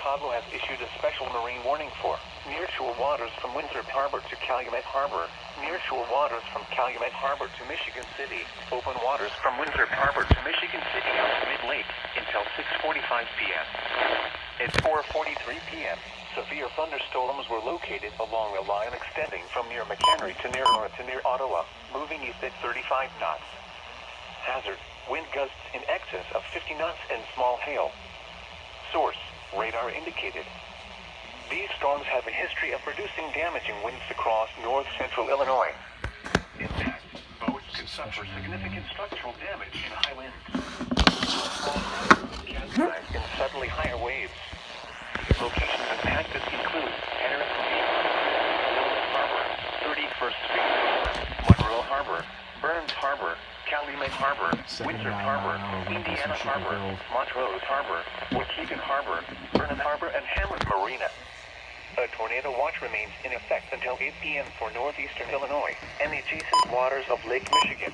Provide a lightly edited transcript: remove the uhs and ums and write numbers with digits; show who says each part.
Speaker 1: Chicago has issued a special marine warning for nearshore waters from Winthrop Harbor to Calumet Harbor, nearshore waters from Calumet Harbor to Michigan City, open waters from Winthrop Harbor to Michigan City out to Mid-Lake until 6:45 p.m. At 4:43 p.m., severe thunderstorms were located along a line extending from near McHenry to near Ottawa, moving east at 35 knots. Hazard, wind gusts in excess of 50 knots and small hail. Source, radar indicated. These storms have a history of producing damaging winds across north-central Illinois. In fact, boats could suffer significant structural damage in high winds. Capsized in suddenly higher waves. Locations impacted include Henry Harbor, 31st Street, Monroe Harbor, Burns Harbor, Calumet Harbor, Winthrop Harbor, Indiana Harbor, Montrose Harbor, Waukegan Harbor, Vernon Harbor, and Hamlet Marina. A tornado watch remains in effect until 8 p.m. for northeastern Illinois and the adjacent waters of Lake Michigan.